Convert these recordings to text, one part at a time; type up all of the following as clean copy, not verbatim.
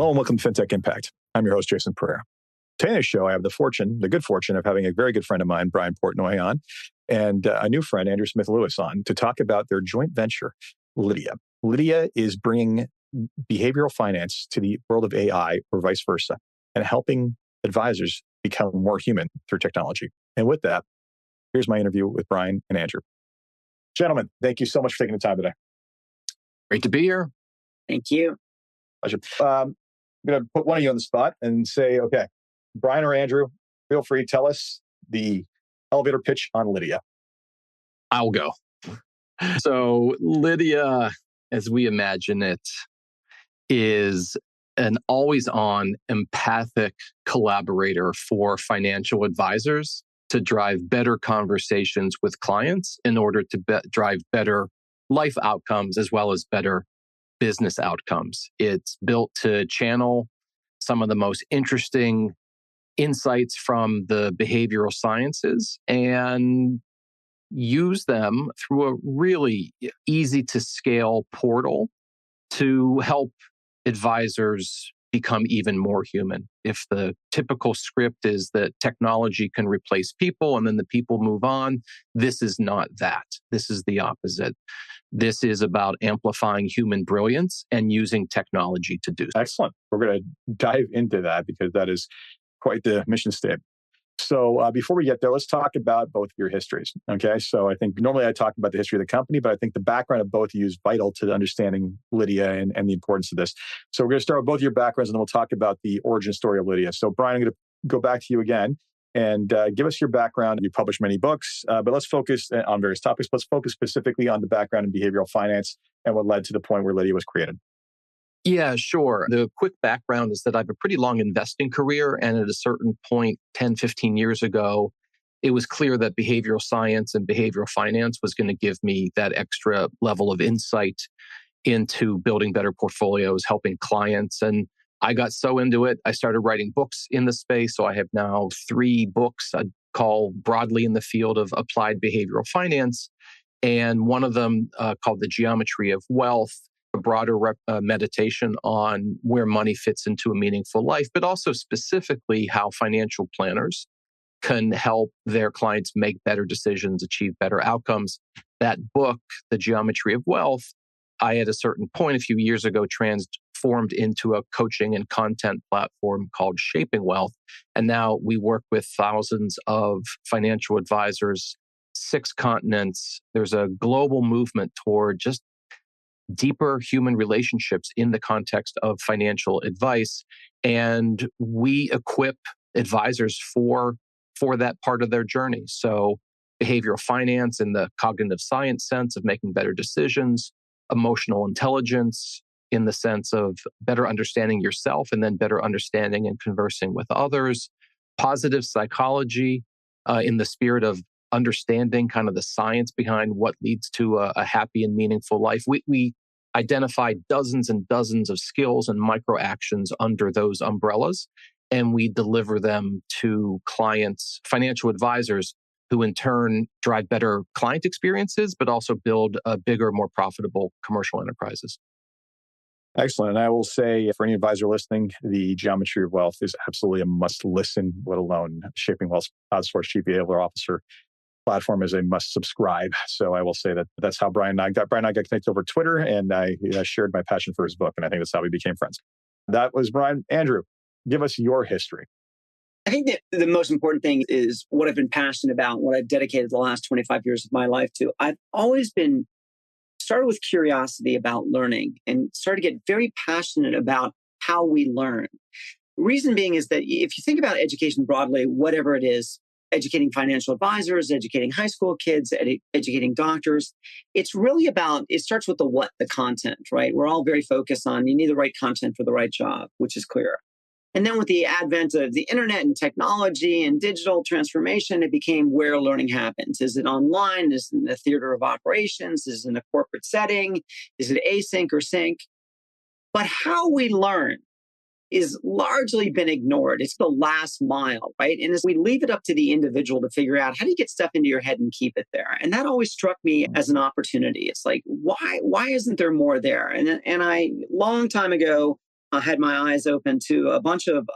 Hello and welcome to Fintech Impact. I'm your host, Jason Pereira. Today on the show, I have the good fortune of having a very good friend of mine, Brian Portnoy, on, and a new friend, Andrew Smith-Lewis, on to talk about their joint venture, Lydia. Lydia is bringing behavioral finance to the world of AI or vice versa, and helping advisors become more human through technology. And with that, here's my interview with Brian and Andrew. Gentlemen, thank you so much for taking the time today. Great to be here. Thank you. Pleasure. I'm going to put one of you on the spot and say, okay, Brian or Andrew, feel free, tell us the elevator pitch on Lydia. I'll go. So Lydia, as we imagine it, is an always-on empathic collaborator for financial advisors to drive better conversations with clients in order to drive better life outcomes as well as better business outcomes. It's built to channel some of the most interesting insights from the behavioral sciences and use them through a really easy to scale portal to help advisors become even more human. If the typical script is that technology can replace people and then the people move on, this is not that. This is the opposite. This is about amplifying human brilliance and using technology to do so. Excellent. We're going to dive into that because that is quite the mission statement. So before we get there, let's talk about both of your histories. Okay. So I think normally I talk about the history of the company, but I think the background of both of you is vital to understanding Lydia and the importance of this. So we're going to start with both of your backgrounds and then we'll talk about the origin story of Lydia. So Brian, I'm going to go back to you again and give us your background. You published many books, but let's focus on various topics. Let's focus specifically on the background in behavioral finance and what led to the point where Lydia was created. Yeah, sure. The quick background is that I have a pretty long investing career. And at a certain point, 10, 15 years ago, it was clear that behavioral science and behavioral finance was going to give me that extra level of insight into building better portfolios, helping clients. And I got so into it, I started writing books in the space. So I have now 3 books I call broadly in the field of applied behavioral finance. And one of them called The Geometry of Wealth, a broader meditation on where money fits into a meaningful life, but also specifically how financial planners can help their clients make better decisions, achieve better outcomes. That book, The Geometry of Wealth, I at a certain point a few years ago transformed into a coaching and content platform called Shaping Wealth. And now we work with thousands of financial advisors, 6 continents. There's a global movement toward just deeper human relationships in the context of financial advice. And we equip advisors for that part of their journey. So behavioral finance in the cognitive science sense of making better decisions, emotional intelligence in the sense of better understanding yourself and then better understanding and conversing with others, positive psychology in the spirit of understanding kind of the science behind what leads to a happy and meaningful life. We identify dozens and dozens of skills and micro actions under those umbrellas, and we deliver them to clients, financial advisors, who in turn drive better client experiences, but also build bigger, more profitable commercial enterprises. Excellent. And I will say for any advisor listening, the Geometry of Wealth is absolutely a must listen, let alone Shaping Wealth's outsourced chief behavioral officer platform is a must subscribe. So I will say that's how Brian and I got connected over Twitter, and I shared my passion for his book, and I think that's how we became friends. That was Brian. Andrew, give us your history. I think that the most important thing is what I've been passionate about, what I've dedicated the last 25 years of my life to. I've always been started with curiosity about learning and started to get very passionate about how we learn. The reason being is that if you think about education broadly, whatever it is, educating financial advisors, educating high school kids, educating doctors. It's really about, it starts with the content, right? We're all very focused on, you need the right content for the right job, which is clear. And then with the advent of the internet and technology and digital transformation, it became where learning happens. Is it online? Is it in the theater of operations? Is it in a corporate setting? Is it async or sync? But how we learn is largely been ignored. It's the last mile, right? And as we leave it up to the individual to figure out how do you get stuff into your head and keep it there? And that always struck me as an opportunity. It's like, why isn't there more there? And I, long time ago, I had my eyes open to a bunch of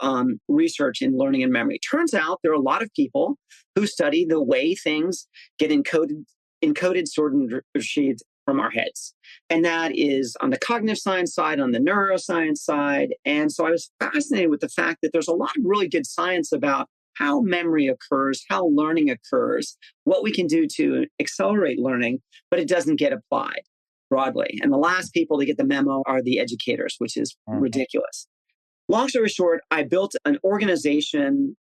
research in learning and memory. Turns out there are a lot of people who study the way things get encoded, sorted, and retrieved from our heads. And that is on the cognitive science side, on the neuroscience side. And so I was fascinated with the fact that there's a lot of really good science about how memory occurs, how learning occurs, what we can do to accelerate learning, but it doesn't get applied broadly. And the last people to get the memo are the educators, which is ridiculous. Long story short, I built an organization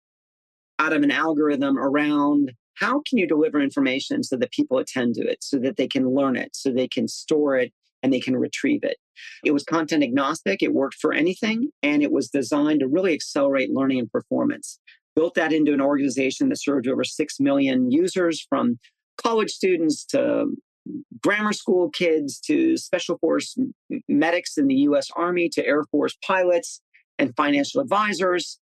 out of an algorithm around how can you deliver information so that people attend to it, so that they can learn it, so they can store it, and they can retrieve it. It was content agnostic. It worked for anything. And it was designed to really accelerate learning and performance. Built that into an organization that served over 6 million users, from college students to grammar school kids to special force medics in the US Army to Air Force pilots and financial advisors,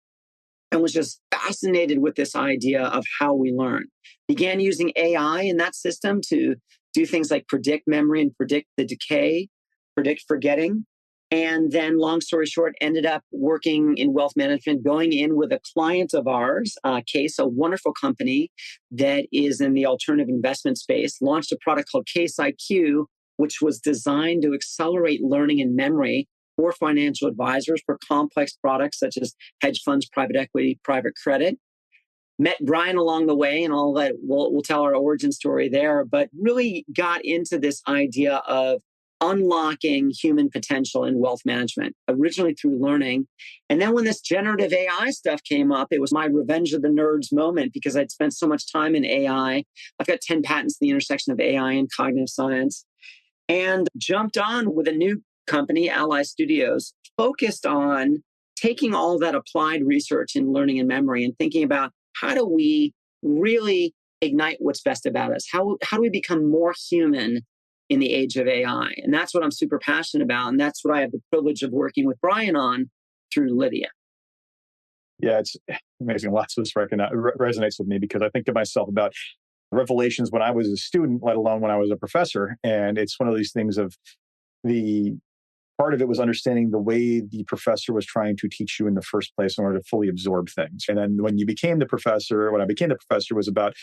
and was just fascinated with this idea of how we learn. Began using AI in that system to do things like predict memory and predict the decay, predict forgetting. And then, long story short, ended up working in wealth management, going in with a client of ours, Case, a wonderful company that is in the alternative investment space, launched a product called Case IQ, which was designed to accelerate learning and memory for financial advisors for complex products such as hedge funds, private equity, private credit. Met Brian along the way, and all that we'll tell our origin story there, but really got into this idea of unlocking human potential in wealth management, originally through learning. And then when this generative AI stuff came up, it was my revenge of the nerds moment, because I'd spent so much time in AI. I've got 10 patents in the intersection of AI and cognitive science, and jumped on with a new company, Ally Studios, focused on taking all that applied research in learning and memory and thinking about how do we really ignite what's best about us? How do we become more human in the age of AI? And that's what I'm super passionate about. And that's what I have the privilege of working with Brian on through Lydia. Yeah, it's amazing. Lots of this resonates with me, because I think to myself about revelations when I was a student, let alone when I was a professor. And it's one of these things of the part of it was understanding the way the professor was trying to teach you in the first place in order to fully absorb things. And then when I became the professor, was about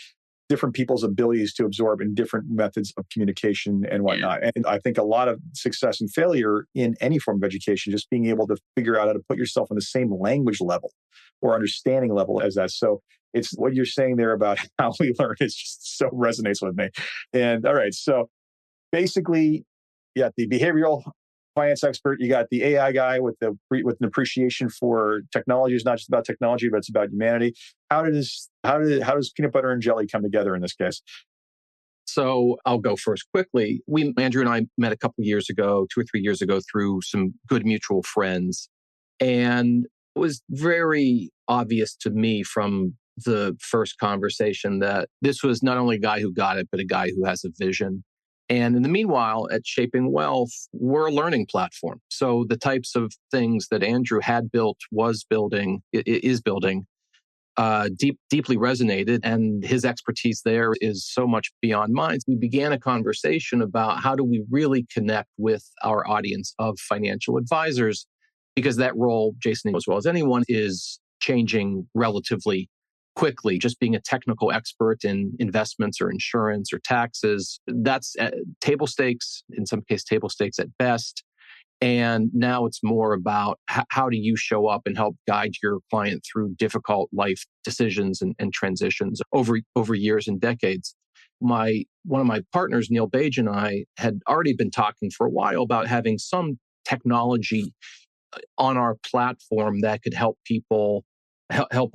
different people's abilities to absorb in different methods of communication and whatnot. Yeah. And I think a lot of success and failure in any form of education, just being able to figure out how to put yourself on the same language level or understanding level as that. So it's what you're saying there about how we learn is just so resonates with me. And all right, so basically, yeah, the behavioral finance expert, you got the AI guy with an appreciation for technology. Is not just about technology, but it's about humanity. How does peanut butter and jelly come together in this case? So I'll go first quickly. Andrew and I met a couple of years ago, 2 or 3 years ago, through some good mutual friends. And it was very obvious to me from the first conversation that this was not only a guy who got it, but a guy who has a vision. And in the meanwhile, at Shaping Wealth, we're a learning platform. So the types of things that Andrew had built, is building, deeply resonated. And his expertise there is so much beyond mine. We began a conversation about how do we really connect with our audience of financial advisors, because that role, Jason, as well as anyone, is changing relatively quickly. Just being a technical expert in investments or insurance or taxes, that's table stakes, in some cases table stakes at best. And now it's more about how do you show up and help guide your client through difficult life decisions and transitions over years and decades. One of my partners, Neil Bage, and I had already been talking for a while about having some technology on our platform that could help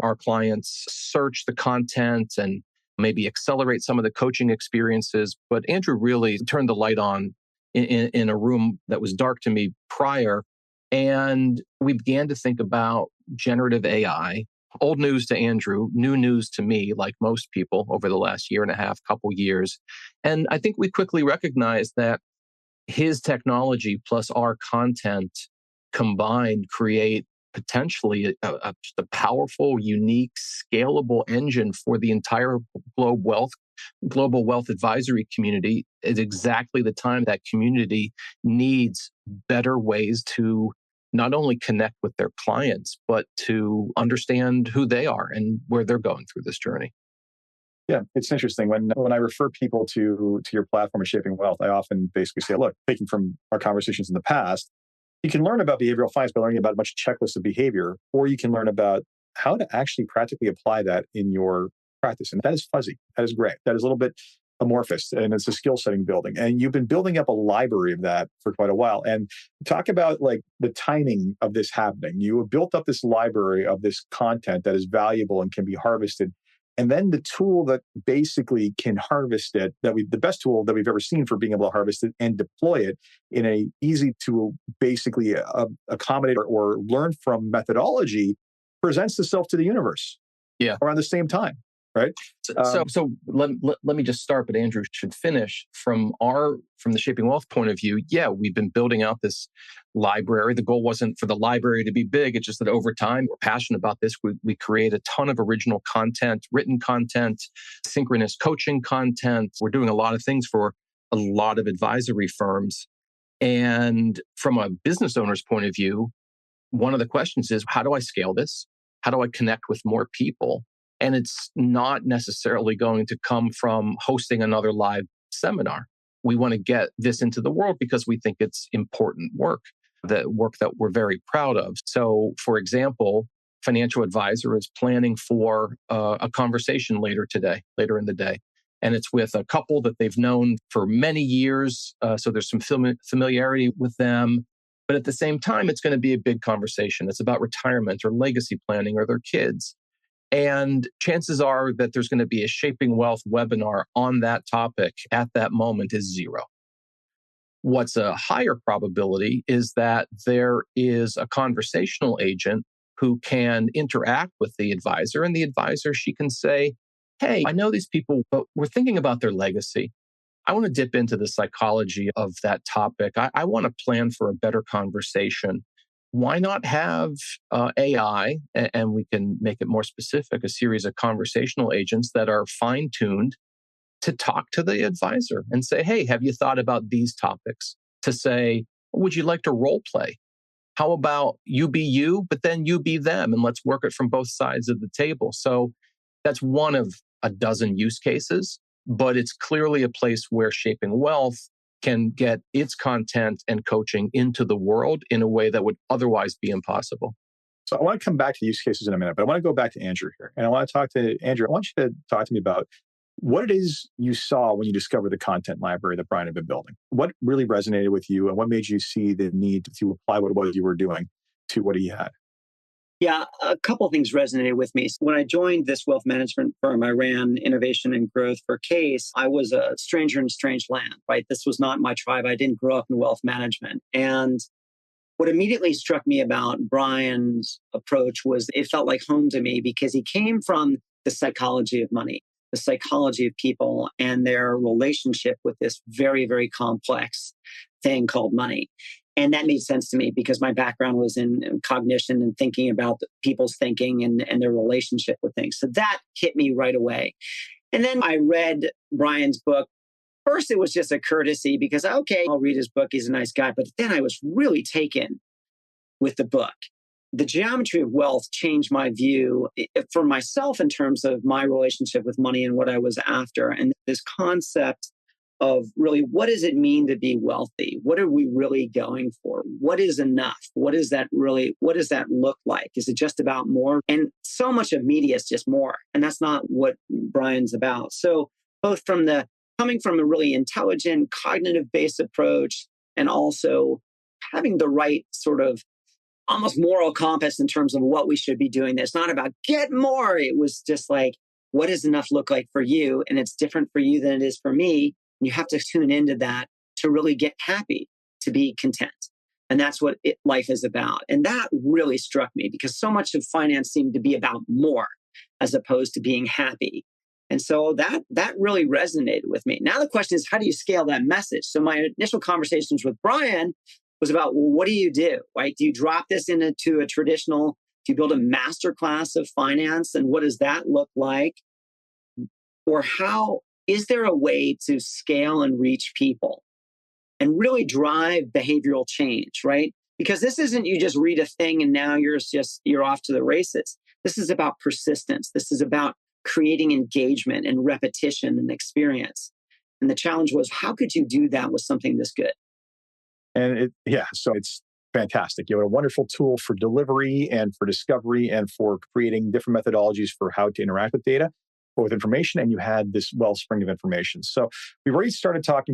our clients search the content and maybe accelerate some of the coaching experiences. But Andrew really turned the light on in a room that was dark to me prior. And we began to think about generative AI. Old news to Andrew, new news to me, like most people over the last year and a half, couple years. And I think we quickly recognized that his technology plus our content combined create potentially a powerful, unique, scalable engine for the entire global wealth advisory community. Is exactly the time that community needs better ways to not only connect with their clients, but to understand who they are and where they're going through this journey. Yeah, it's interesting. When I refer people to your platform of Shaping Wealth, I often basically say, look, taking from our conversations in the past, you can learn about behavioral finance by learning about a bunch of checklists of behavior, or you can learn about how to actually practically apply that in your practice. And that is fuzzy. That is gray. That is a little bit amorphous, and it's a skill setting building. And you've been building up a library of that for quite a while. And talk about like the timing of this happening. You have built up this library of this content that is valuable and can be harvested. And then the tool that basically can harvest it, the best tool that we've ever seen for being able to harvest it and deploy it in a easy to basically accommodate or learn from methodology, presents itself to the universe. Yeah. Around the same time, right? So let me just start, but Andrew should finish. From the Shaping Wealth point of view, yeah, we've been building out this library. The goal wasn't for the library to be big. It's just that over time, we're passionate about this. We create a ton of original content, written content, synchronous coaching content. We're doing a lot of things for a lot of advisory firms. And from a business owner's point of view, one of the questions is, how do I scale this? How do I connect with more people? And it's not necessarily going to come from hosting another live seminar. We want to get this into the world because we think it's important work that we're very proud of. So, for example, financial advisor is planning for a conversation later in the day. And it's with a couple that they've known for many years. So there's some familiarity with them. But at the same time, it's going to be a big conversation. It's about retirement or legacy planning or their kids. And chances are that there's going to be a Shaping Wealth webinar on that topic at that moment is zero. What's a higher probability is that there is a conversational agent who can interact with the advisor, and the advisor, she can say, hey, I know these people, but we're thinking about their legacy. I want to dip into the psychology of that topic. I want to plan for a better conversation. Why not have AI, and we can make it more specific, a series of conversational agents that are fine-tuned to talk to the advisor and say, hey, have you thought about these topics? To say, would you like to role play? How about you be you, but then you be them, and let's work it from both sides of the table. So that's one of a dozen use cases, but it's clearly a place where Shaping Wealth can get its content and coaching into the world in a way that would otherwise be impossible. So I want to come back to use cases in a minute, but I want to go back to Andrew here. And I want to talk to Andrew. I want you to talk to me about what it is you saw when you discovered the content library that Brian had been building. What really resonated with you, and what made you see the need to apply what it was you were doing to what he had? Yeah, a couple of things resonated with me. When I joined this wealth management firm, I ran innovation and growth for Case. I was a stranger in strange land, right? This was not my tribe. I didn't grow up in wealth management. And what immediately struck me about Brian's approach was it felt like home to me because he came from the psychology of money, the psychology of people and their relationship with this very, very complex thing called money. And that made sense to me because my background was in cognition and thinking about people's thinking and their relationship with things. So that hit me right away. And then I read Brian's book. First, it was just a courtesy because, okay, I'll read his book. He's a nice guy. But then I was really taken with the book. The geometry of wealth changed my view for myself in terms of my relationship with money and what I was after. And this concept of really, what does it mean to be wealthy? What are we really going for? What is enough? What does that look like? Is it just about more? And so much of media is just more. And that's not what Brian's about. So both coming from a really intelligent, cognitive-based approach, and also having the right sort of almost moral compass in terms of what we should be doing. It's not about get more. It was just like, what does enough look like for you? And it's different for you than it is for me. You have to tune into that to really get happy, to be content. And that's what life is about. And that really struck me because so much of finance seemed to be about more as opposed to being happy. And so that really resonated with me. Now the question is, how do you scale that message? So my initial conversations with Brian was about, well, what do you do? Right? Do you drop this into a traditional, do you build a masterclass of finance? And what does that look like? Or is there a way to scale and reach people and really drive behavioral change, right? Because this isn't you just read a thing and now you're off to the races. This is about persistence. This is about creating engagement and repetition and experience. And the challenge was, how could you do that with something this good? And so it's fantastic. You have a wonderful tool for delivery and for discovery and for creating different methodologies for how to interact with data or with information. And you had this wellspring of information. So Brian already started talking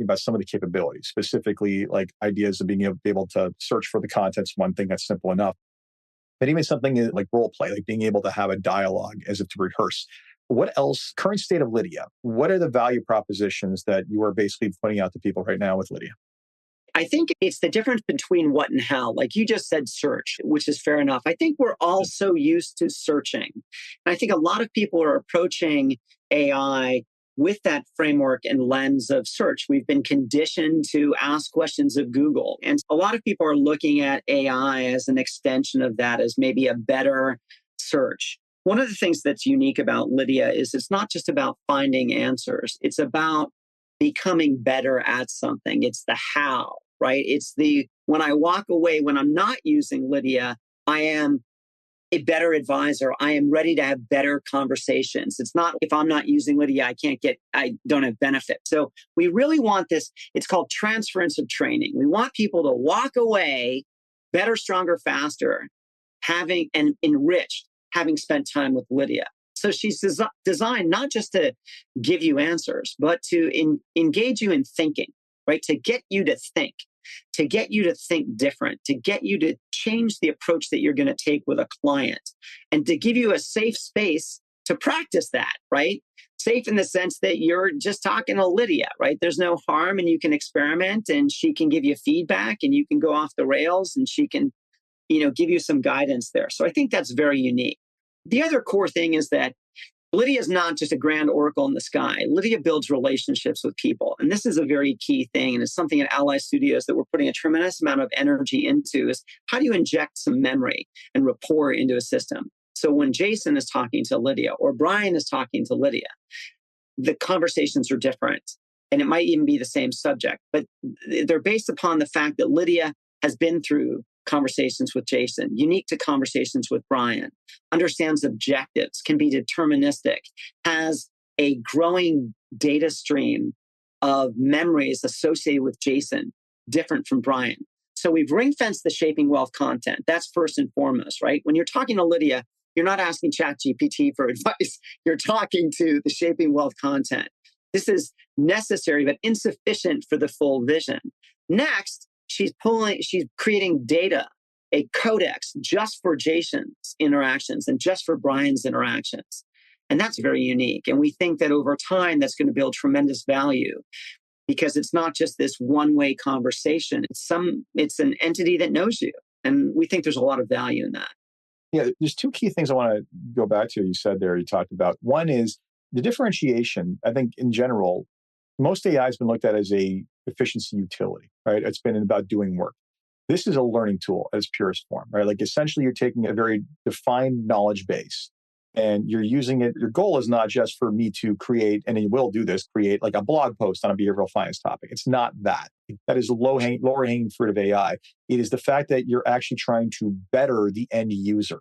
about some of the capabilities, specifically like ideas of being able to search for the contents, one thing that's simple enough. But even something like role play, like being able to have a dialogue as if to rehearse. What else, current state of Lydia, what are the value propositions that you are basically putting out to people right now with Lydia? I think it's the difference between what and how. Like you just said, search, which is fair enough. I think we're all so used to searching. And I think a lot of people are approaching AI with that framework and lens of search. We've been conditioned to ask questions of Google. And a lot of people are looking at AI as an extension of that, as maybe a better search. One of the things that's unique about Lydia is it's not just about finding answers. It's about becoming better at something. It's the how, right? It's when I walk away, when I'm not using Lydia, I am a better advisor. I am ready to have better conversations. It's not, if I'm not using Lydia, I don't have benefit. So we really want this. It's called transference of training. We want people to walk away better, stronger, faster, having and enriched, having spent time with Lydia. So she's designed not just to give you answers, but to engage you in thinking, right? To get you to think different, to get you to change the approach that you're going to take with a client, and to give you a safe space to practice that, right? Safe in the sense that you're just talking to Lydia, right? There's no harm and you can experiment and she can give you feedback and you can go off the rails and she can, give you some guidance there. So I think that's very unique. The other core thing is that Lydia is not just a grand oracle in the sky. Lydia builds relationships with people. And this is a very key thing. And it's something at Ally Studios that we're putting a tremendous amount of energy into is how do you inject some memory and rapport into a system? So when Jason is talking to Lydia or Brian is talking to Lydia, the conversations are different. And it might even be the same subject, but they're based upon the fact that Lydia has been through conversations with Jason, unique to conversations with Brian, understands objectives, can be deterministic, has a growing data stream of memories associated with Jason, different from Brian. So we've ring-fenced the shaping wealth content. That's first and foremost, right? When you're talking to Lydia, you're not asking ChatGPT for advice. You're talking to the shaping wealth content. This is necessary, but insufficient for the full vision. Next, she's creating data, a codex just for Jason's interactions and just for Brian's interactions. And that's very unique. And we think that over time, that's going to build tremendous value because it's not just this one-way conversation. It's an entity that knows you. And we think there's a lot of value in that. Yeah, there's two key things I want to go back to. You said there, you talked about. One is the differentiation. I think in general, most AI has been looked at as a efficiency utility, right? It's been about doing work. This is a learning tool at its purest form, right? Like essentially you're taking a very defined knowledge base and you're using it. Your goal is not just for me to create, and you will do this, create like a blog post on a behavioral finance topic. It's not that. That is lower hanging fruit of AI. It is the fact that you're actually trying to better the end user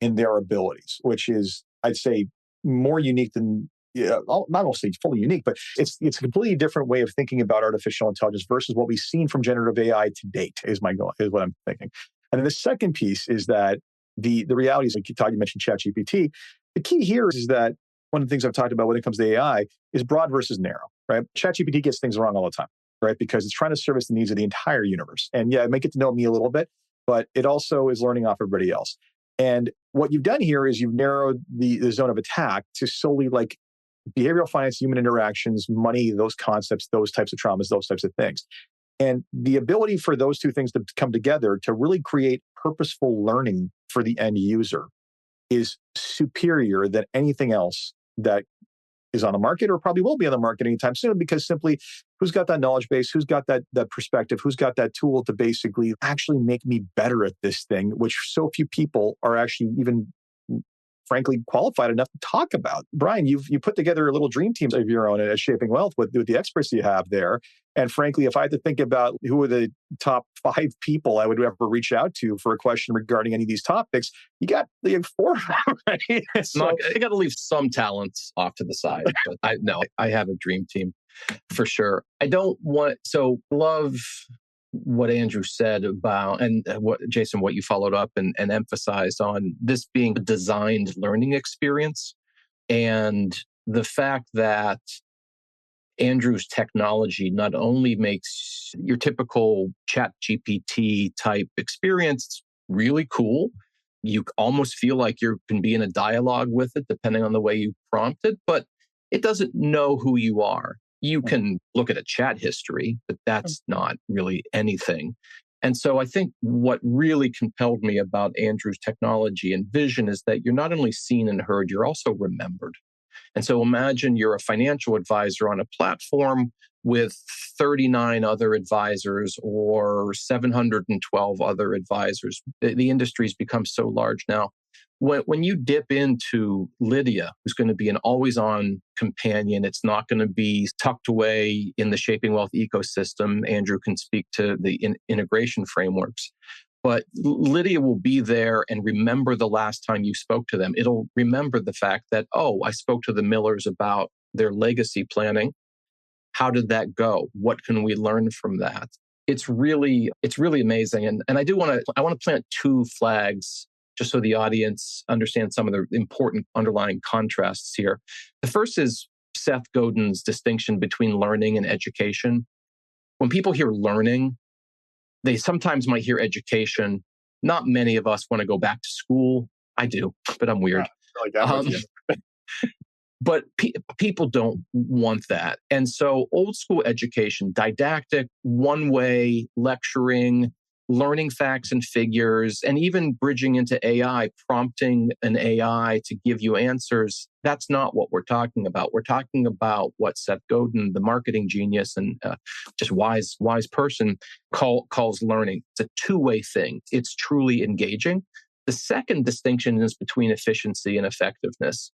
in their abilities, which is, I'd say, more unique than, not mostly fully unique, but it's a completely different way of thinking about artificial intelligence versus what we've seen from generative AI to date, is what I'm thinking. And then the second piece is that the reality is, like you mentioned ChatGPT. The key here is that one of the things I've talked about when it comes to AI is broad versus narrow, right? ChatGPT gets things wrong all the time, right? Because it's trying to service the needs of the entire universe. And yeah, it might get to know me a little bit, but it also is learning off everybody else. And what you've done here is you've narrowed the zone of attack to solely like behavioral finance, human interactions, money, those concepts, those types of traumas, those types of things. And the ability for those two things to come together to really create purposeful learning for the end user is superior than anything else that is on the market or probably will be on the market anytime soon, because simply who's got that knowledge base, who's got that perspective, who's got that tool to basically actually make me better at this thing, which so few people are actually even frankly, qualified enough to talk about. Brian, you put together a little dream team of your own at Shaping Wealth with the experts you have there. And frankly, if I had to think about who are the top 5 people I would ever reach out to for a question regarding any of these topics, you got the 4 of them, right? I got to leave some talents off to the side, but I have a dream team for sure. I don't want, so love what Andrew said about, and what Jason, what you followed up and emphasized on this being a designed learning experience. And the fact that Andrew's technology not only makes your typical chat GPT type experience really cool, you almost feel like you can be in a dialogue with it depending on the way you prompt it, but it doesn't know who you are. You can look at a chat history, but that's not really anything. And so I think what really compelled me about Andrew's technology and vision is that you're not only seen and heard, you're also remembered. And so imagine you're a financial advisor on a platform with 39 other advisors or 712 other advisors. The industry's become so large now. When you dip into Lydia, who's going to be an always-on companion, it's not going to be tucked away in the Shaping Wealth ecosystem. Andrew can speak to the integration frameworks. But Lydia will be there and remember the last time you spoke to them. It'll remember the fact that, oh, I spoke to the Millers about their legacy planning. How did that go? What can we learn from that? It's really amazing. And I want to plant 2 flags just so the audience understands some of the important underlying contrasts here. The first is Seth Godin's distinction between learning and education. When people hear learning, they sometimes might hear education. Not many of us want to go back to school. I do, but I'm weird. But people don't want that. And so old school education, didactic, one way lecturing, learning facts and figures, and even bridging into AI, prompting an AI to give you answers. That's not what we're talking about. We're talking about what Seth Godin, the marketing genius and just wise person, calls learning. It's a 2-way thing. It's truly engaging. The second distinction is between efficiency and effectiveness.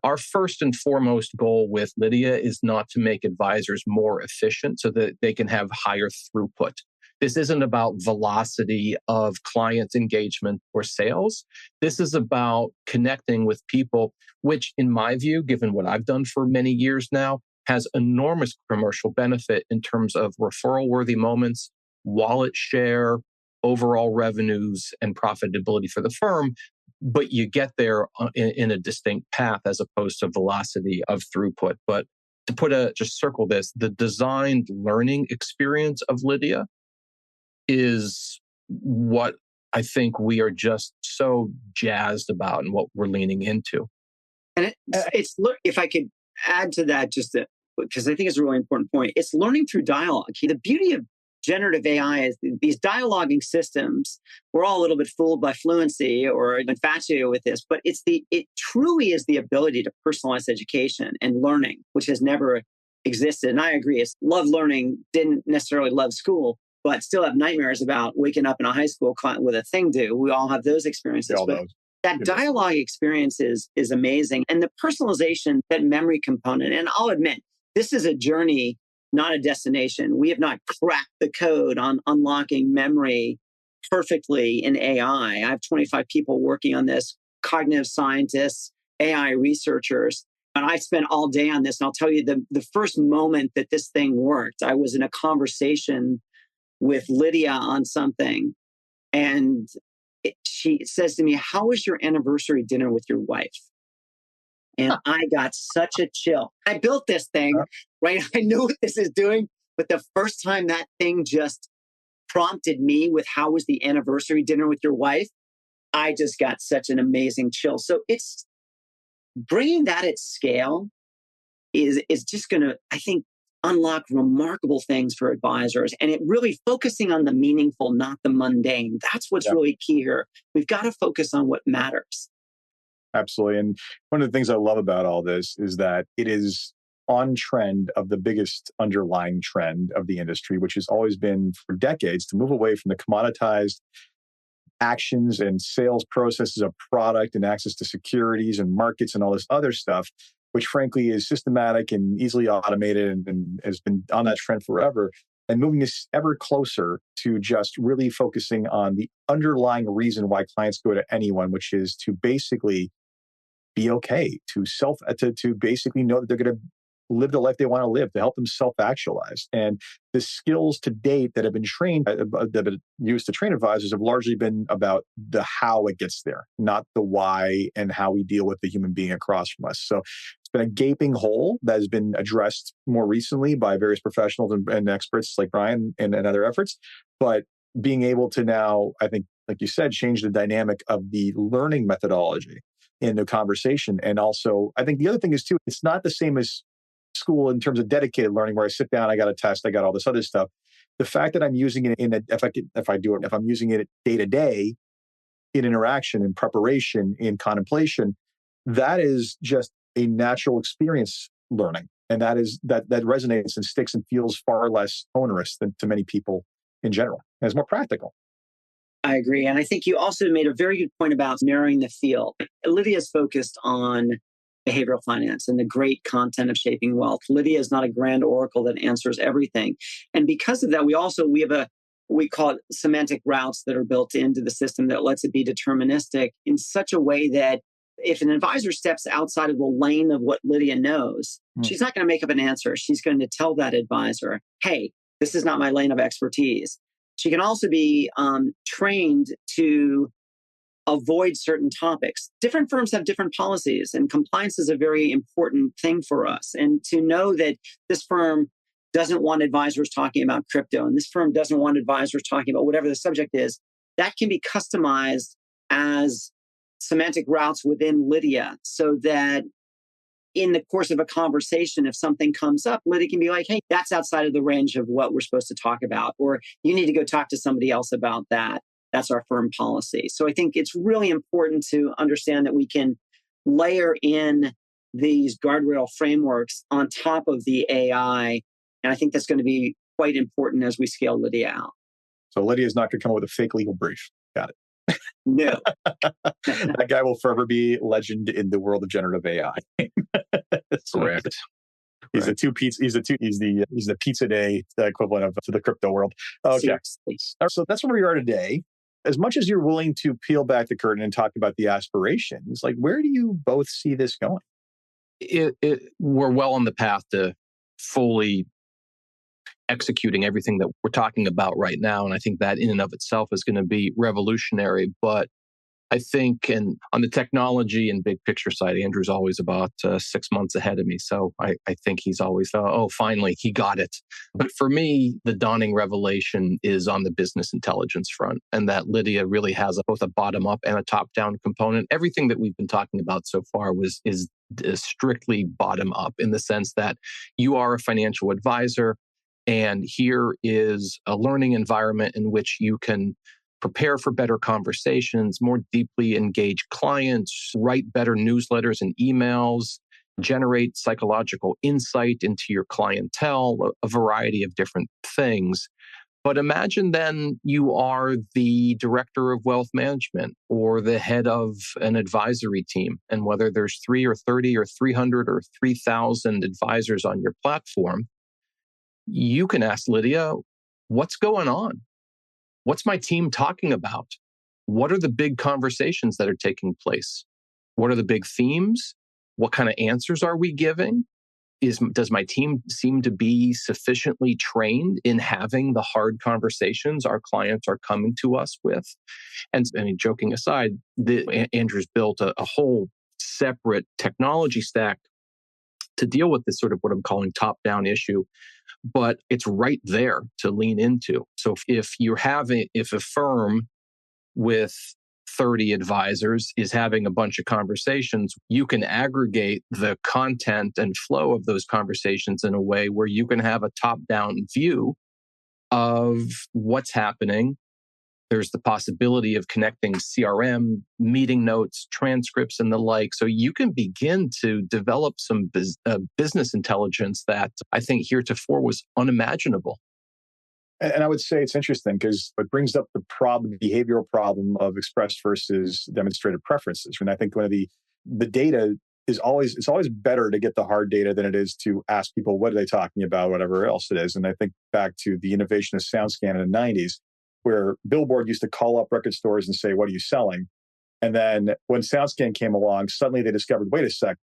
Our first and foremost goal with Lydia is not to make advisors more efficient so that they can have higher throughput. This isn't about velocity of client engagement or sales. This is about connecting with people, which in my view, given what I've done for many years now, has enormous commercial benefit in terms of referral-worthy moments, wallet share, overall revenues, and profitability for the firm. But you get there in a distinct path as opposed to velocity of throughput. But to just circle this, the designed learning experience of Lydia is what I think we are just so jazzed about and what we're leaning into. And it's if I could add to that, because I think it's a really important point, it's learning through dialogue. The beauty of generative AI is these dialoguing systems. We're all a little bit fooled by fluency or infatuated with this, but it truly is the ability to personalize education and learning, which has never existed. And I agree, love learning, didn't necessarily love school, but still have nightmares about waking up in a high school with a thing due. We all have those experiences. But that dialogue experience is amazing. And the personalization, that memory component, and I'll admit, this is a journey, not a destination. We have not cracked the code on unlocking memory perfectly in AI. I have 25 people working on this, cognitive scientists, AI researchers. And I spent all day on this. And I'll tell you, the first moment that this thing worked, I was in a conversation with Lydia on something. And she says to me, "How was your anniversary dinner with your wife?" And I got such a chill. I built this thing, right? I know what this is doing. But the first time that thing just prompted me with "How was the anniversary dinner with your wife?" I just got such an amazing chill. So it's bringing that at scale is just going to, I think, unlock remarkable things for advisors. And it really focusing on the meaningful, not the mundane. That's what's really key here. We've got to focus on what matters. Absolutely. And one of the things I love about all this is that it is on trend of the biggest underlying trend of the industry, which has always been for decades to move away from the commoditized actions and sales processes of product and access to securities and markets and all this other stuff, which frankly is systematic and easily automated and has been on that trend forever, and moving us ever closer to just really focusing on the underlying reason why clients go to anyone, which is to basically be okay, to basically know that they're going to live the life they want to live, to help them self-actualize. And the skills to date that have been used to train advisors have largely been about the how it gets there, not the why and how we deal with the human being across from us. So it's been a gaping hole that has been addressed more recently by various professionals and experts like Brian and other efforts. But being able to now, I think, like you said, change the dynamic of the learning methodology in the conversation. And also, I think the other thing is too, it's not the same as school in terms of dedicated learning where I sit down, I got a test, I got all this other stuff. The fact that I'm using it if I'm using it day to day in interaction, in preparation, in contemplation, that is just a natural experience learning. And that resonates and sticks and feels far less onerous than to many people in general. And it's more practical. I agree. And I think you also made a very good point about narrowing the field. Lydia is focused on behavioral finance and the great content of shaping wealth. Lydia is not a grand oracle that answers everything. And because of that, we call it semantic routes that are built into the system that lets it be deterministic in such a way that if an advisor steps outside of the lane of what Lydia knows, she's not going to make up an answer. She's going to tell that advisor, hey, this is not my lane of expertise. She can also be trained to avoid certain topics. Different firms have different policies, and compliance is a very important thing for us. And to know that this firm doesn't want advisors talking about crypto, and this firm doesn't want advisors talking about whatever the subject is, that can be customized as semantic routes within Lydia so that in the course of a conversation, if something comes up, Lydia can be like, hey, that's outside of the range of what we're supposed to talk about, or you need to go talk to somebody else about that. That's our firm policy. So I think it's really important to understand that we can layer in these guardrail frameworks on top of the AI. And I think that's going to be quite important as we scale Lydia out. So Lydia is not going to come up with a fake legal brief. Got it. No. That guy will forever be legend in the world of generative AI. Correct. He's the pizza day equivalent of to the crypto world. Okay. Seriously. So that's where we are today. As much as you're willing to peel back the curtain and talk about the aspirations, like where do you both see this going? We're well on the path to fully executing everything that we're talking about right now. And I think that in and of itself is going to be revolutionary. But I think, and on the technology and big picture side, Andrew's always about 6 months ahead of me. So I think he's always, finally, he got it. But for me, the dawning revelation is on the business intelligence front, and that Lydia really has both a bottom up and a top down component. Everything that we've been talking about so far is strictly bottom up in the sense that you are a financial advisor, and here is a learning environment in which you can prepare for better conversations, more deeply engage clients, write better newsletters and emails, generate psychological insight into your clientele, a variety of different things. But imagine then you are the director of wealth management or the head of an advisory team. And whether there's 3 or 30 or 300 or 3,000 advisors on your platform, you can ask Lydia, what's going on? What's my team talking about? What are the big conversations that are taking place? What are the big themes? What kind of answers are we giving? Does my team seem to be sufficiently trained in having the hard conversations our clients are coming to us with? And I mean, joking aside, Andrew's built a whole separate technology stack to deal with this sort of what I'm calling top-down issue, but it's right there to lean into. So if a firm with 30 advisors is having a bunch of conversations, you can aggregate the content and flow of those conversations in a way where you can have a top-down view of what's happening. There's the possibility of connecting CRM, meeting notes, transcripts, and the like. So you can begin to develop some business intelligence that I think heretofore was unimaginable. And I would say it's interesting because it brings up the behavioral problem of expressed versus demonstrated preferences. And I think one of the data is always, it's always better to get the hard data than it is to ask people, what are they talking about, whatever else it is. And I think back to the innovation of SoundScan in the 90s, where Billboard used to call up record stores and say, what are you selling? And then when SoundScan came along, suddenly they discovered, wait a sec,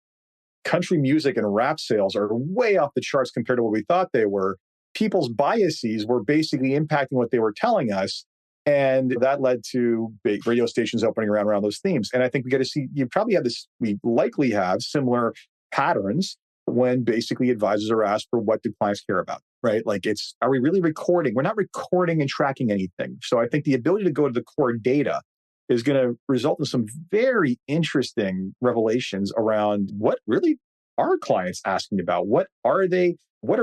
country music and rap sales are way off the charts compared to what we thought they were. People's biases were basically impacting what they were telling us. And that led to big radio stations opening around those themes. And I think we got to see, you probably have this, we likely have similar patterns when basically advisors are asked for what do clients care about, right? Like are we really recording? We're not recording and tracking anything. So I think the ability to go to the core data is going to result in some very interesting revelations around what really are clients asking about? What are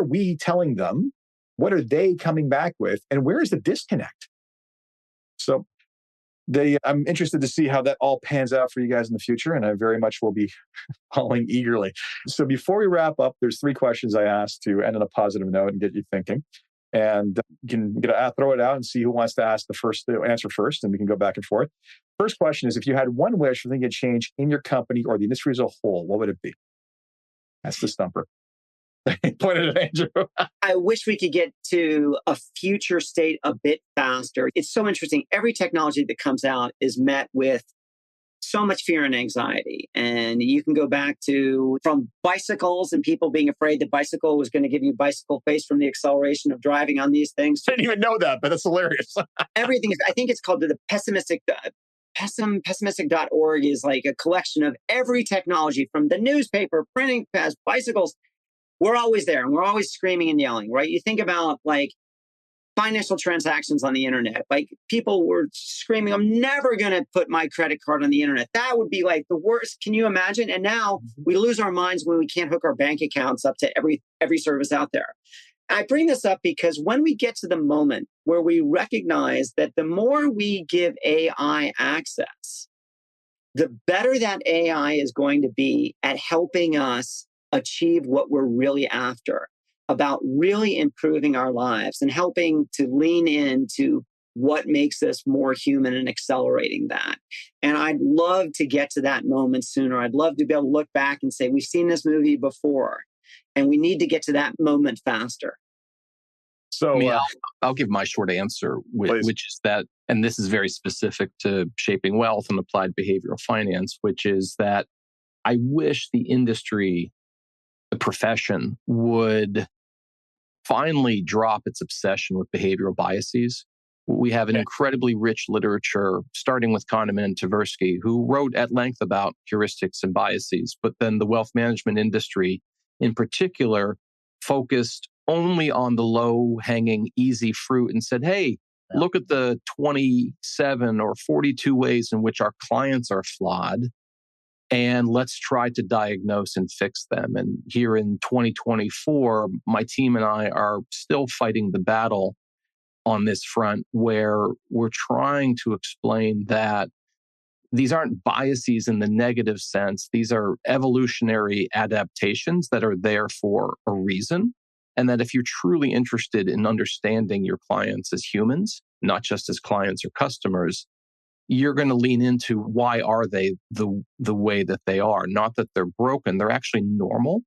we telling them? What are they coming back with? And where is the disconnect? So I'm interested to see how that all pans out for you guys in the future. And I very much will be following eagerly. So before we wrap up, there's 3 questions I asked to end on a positive note and get you thinking. And you can throw it out and see who wants to answer first, and we can go back and forth. First question is, if you had one wish for things to change in your company or the industry as a whole, what would it be? That's the stumper. Pointed at Andrew. I wish we could get to a future state a bit faster. It's so interesting. Every technology that comes out is met with so much fear and anxiety. And you can go back to from bicycles and people being afraid the bicycle was going to give you bicycle face from the acceleration of driving on these things. I didn't even know that, but that's hilarious. Everything is, I think it's called the pessimistic. Pessimistic.org is like a collection of every technology from the newspaper, printing press, bicycles. We're always there and we're always screaming and yelling, right? You think about like financial transactions on the internet. Like people were screaming, I'm never going to put my credit card on the internet. That would be like the worst. Can you imagine? And now we lose our minds when we can't hook our bank accounts up to every service out there. I bring this up because when we get to the moment where we recognize that the more we give AI access, the better that AI is going to be at helping us achieve what we're really after, about really improving our lives and helping to lean into what makes us more human and accelerating that. And I'd love to get to that moment sooner. I'd love to be able to look back and say, we've seen this movie before, and we need to get to that moment faster. So I'll give my short answer, which is that, and this is very specific to shaping wealth and applied behavioral finance, which is that I wish the industry, the profession, would finally drop its obsession with behavioral biases. We have an incredibly rich literature, starting with Kahneman and Tversky, who wrote at length about heuristics and biases, but then the wealth management industry in particular focused only on the low-hanging, easy fruit and said, hey, look at the 27 or 42 ways in which our clients are flawed, and let's try to diagnose and fix them. And here in 2024, my team and I are still fighting the battle on this front, where we're trying to explain that these aren't biases in the negative sense. These are evolutionary adaptations that are there for a reason. And that if you're truly interested in understanding your clients as humans, not just as clients or customers, you're going to lean into why are they the way that they are. Not that they're broken, they're actually normal.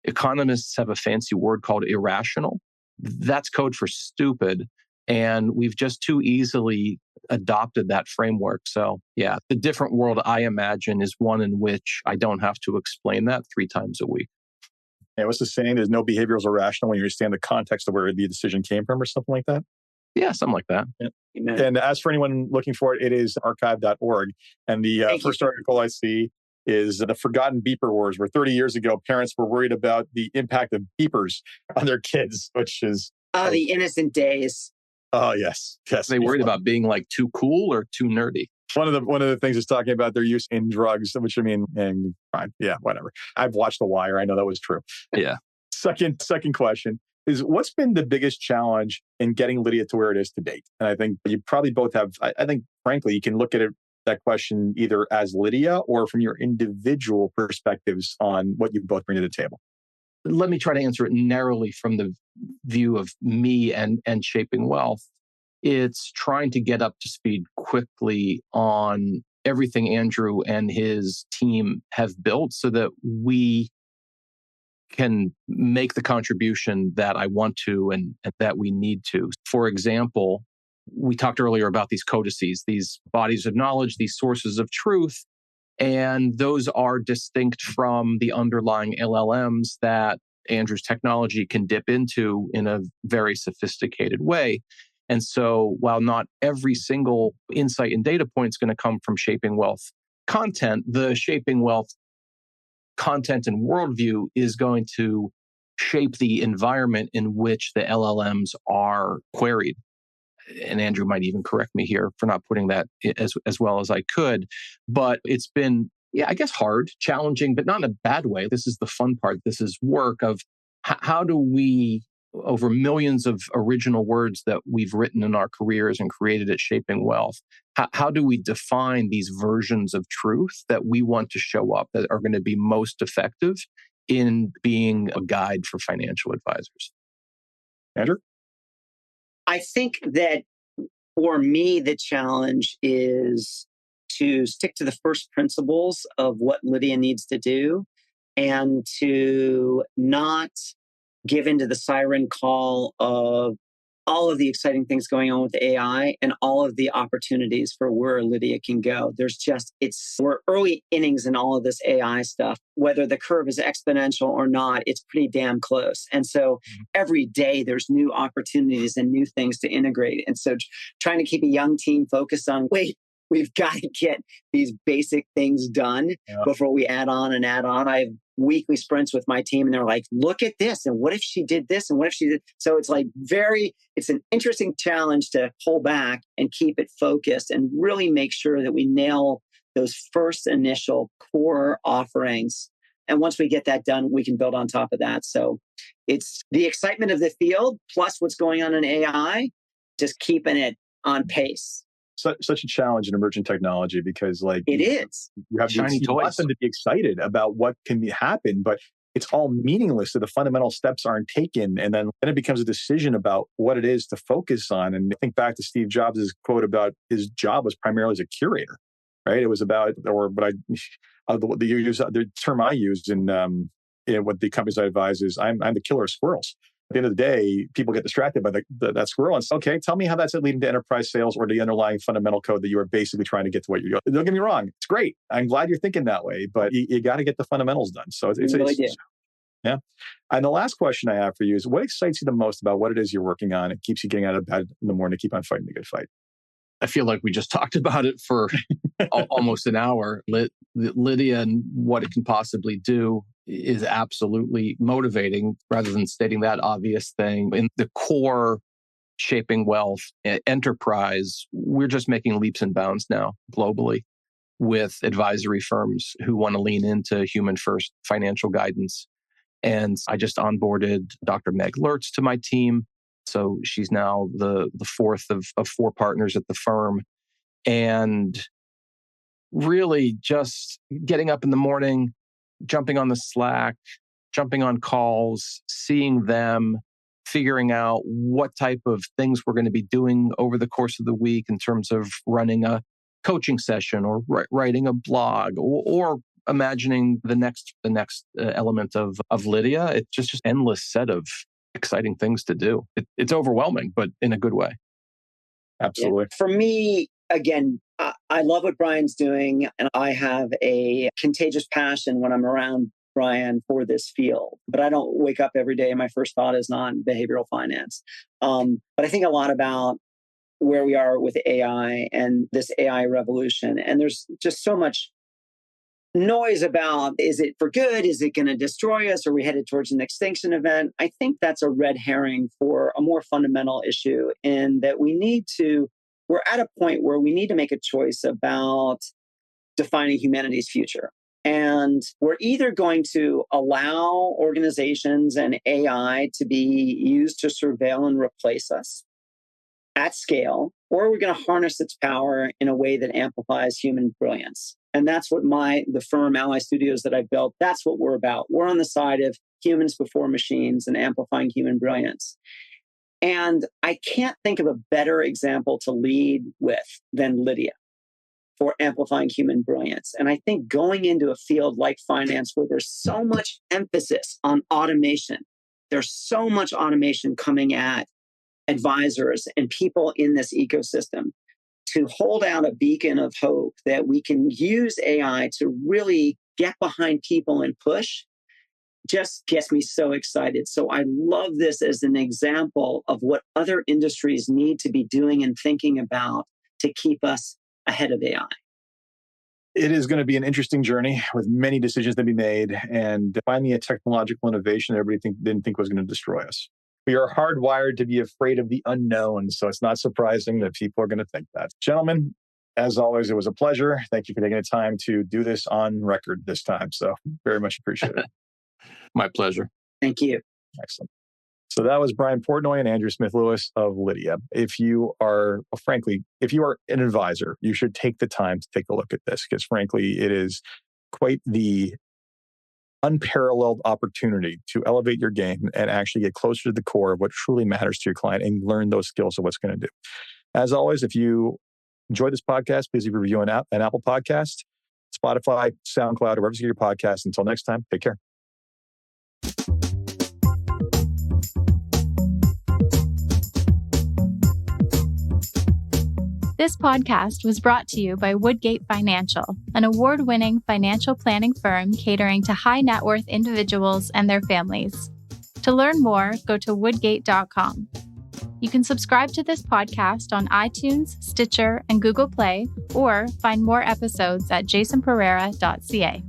Economists have a fancy word called irrational. That's code for stupid. And we've just too easily adopted that framework. So yeah, the different world I imagine is one in which I don't have to explain that 3 times a week. Yeah, what's the saying? There's no behavior is irrational when you understand the context of where the decision came from, or something like that? Yeah, something like that. Yeah. And as for anyone looking for it, it is archive.org. And the first article I see is the Forgotten Beeper Wars, where 30 years ago, parents were worried about the impact of beepers on their kids, which is... the innocent days. Oh, yes. They worried about being like too cool or too nerdy. One of the things is talking about their use in drugs, which I mean, and fine, yeah, whatever. I've watched The Wire. I know that was true. Yeah. Second question is, what's been the biggest challenge in getting Lydia to where it is to date? And I think you probably both have, I think, frankly, you can look at that question either as Lydia or from your individual perspectives on what you both bring to the table. let me try to answer it narrowly from the view of me and shaping wealth. It's trying to get up to speed quickly on everything Andrew and his team have built so that we can make the contribution that I want to and that we need to. For example, we talked earlier about these codices, these bodies of knowledge, these sources of truth, and those are distinct from the underlying LLMs that Andrew's technology can dip into in a very sophisticated way. And so while not every single insight and data point is going to come from shaping wealth content, the shaping wealth content and worldview is going to shape the environment in which the LLMs are queried. And Andrew might even correct me here for not putting that as well as I could. But it's been, I guess hard, challenging, but not in a bad way. This is the fun part. This is work of how do we, over millions of original words that we've written in our careers and created at Shaping Wealth, how do we define these versions of truth that we want to show up that are going to be most effective in being a guide for financial advisors? Andrew? I think that for me, the challenge is to stick to the first principles of what Lydia needs to do and to not give into the siren call of all of the exciting things going on with AI and all of the opportunities for where Lydia can go. We're early innings in all of this AI stuff. Whether the curve is exponential or not, it's pretty damn close. And so every day there's new opportunities and new things to integrate. And so trying to keep a young team focused on, we've got to get these basic things done before we add on and add on. I have weekly sprints with my team and they're like, look at this. And what if she did this? And what if she did? So it's it's an interesting challenge to pull back and keep it focused and really make sure that we nail those first initial core offerings. And once we get that done, we can build on top of that. So it's the excitement of the field plus what's going on in AI, just keeping it on pace. Such a challenge in emerging technology because it is. You have shiny toys. You want them to be excited about what can happen, but it's all meaningless if the fundamental steps aren't taken. And then it becomes a decision about what it is to focus on. And I think back to Steve Jobs' quote about his job was primarily as a curator, right? It was about, or what the term I used in what the companies I advise is I'm the killer of squirrels. At the end of the day, people get distracted by that squirrel and say, okay, tell me how that's leading to enterprise sales or the underlying fundamental code that you are basically trying to get to what you're doing. Don't get me wrong. It's great. I'm glad you're thinking that way, but you got to get the fundamentals done. So it's yeah. And the last question I have for you is what excites you the most about what it is you're working on? It keeps you getting out of bed in the morning to keep on fighting the good fight. I feel like we just talked about it for almost an hour. Lydia and what it can possibly do is absolutely motivating rather than stating that obvious thing. In the core shaping wealth enterprise, we're just making leaps and bounds now globally with advisory firms who want to lean into human first financial guidance. And I just onboarded Dr. Meg Lertz to my team. So she's now the fourth of four partners at the firm. And really just getting up in the morning, jumping on the Slack, jumping on calls, seeing them, figuring out what type of things we're going to be doing over the course of the week in terms of running a coaching session or writing a blog or imagining the next element of Lydia. It's just endless set of exciting things to do. It's overwhelming, but in a good way. Absolutely. Yeah. For me, again, I love what Brian's doing, and I have a contagious passion when I'm around Brian for this field. But I don't wake up every day and my first thought is not behavioral finance. But I think a lot about where we are with AI and this AI revolution. And there's just so much noise about, is it for good? Is it going to destroy us? Are we headed towards an extinction event? I think that's a red herring for a more fundamental issue in that we're at a point where we need to make a choice about defining humanity's future. And we're either going to allow organizations and AI to be used to surveil and replace us at scale, or we're going to harness its power in a way that amplifies human brilliance. And that's what the firm Ally Studios that I built, that's what we're about. We're on the side of humans before machines and amplifying human brilliance. And I can't think of a better example to lead with than Lydia for amplifying human brilliance. And I think going into a field like finance where there's so much emphasis on automation, there's so much automation coming at advisors and people in this ecosystem, to hold out a beacon of hope that we can use AI to really get behind people and push just gets me so excited. So I love this as an example of what other industries need to be doing and thinking about to keep us ahead of AI. It is going to be an interesting journey with many decisions to be made, and finally a technological innovation that everybody didn't think was going to destroy us. We are hardwired to be afraid of the unknown, so it's not surprising that people are going to think that. Gentlemen, as always, it was a pleasure. Thank you for taking the time to do this on record this time. So very much appreciate it. My pleasure. Thank you. Excellent. So that was Brian Portnoy and Andrew Smith-Lewis of Lydia. If you are an advisor, you should take the time to take a look at this, because frankly, it is quite the unparalleled opportunity to elevate your game and actually get closer to the core of what truly matters to your client and learn those skills of what's going to do. As always, if you enjoy this podcast, please leave a review on an Apple Podcast, Spotify, SoundCloud, or wherever you get your podcast. Until next time, take care. This podcast was brought to you by Woodgate Financial, an award-winning financial planning firm catering to high net worth individuals and their families. To learn more, go to woodgate.com. You can subscribe to this podcast on iTunes, Stitcher, and Google Play, or find more episodes at jasonpereira.ca.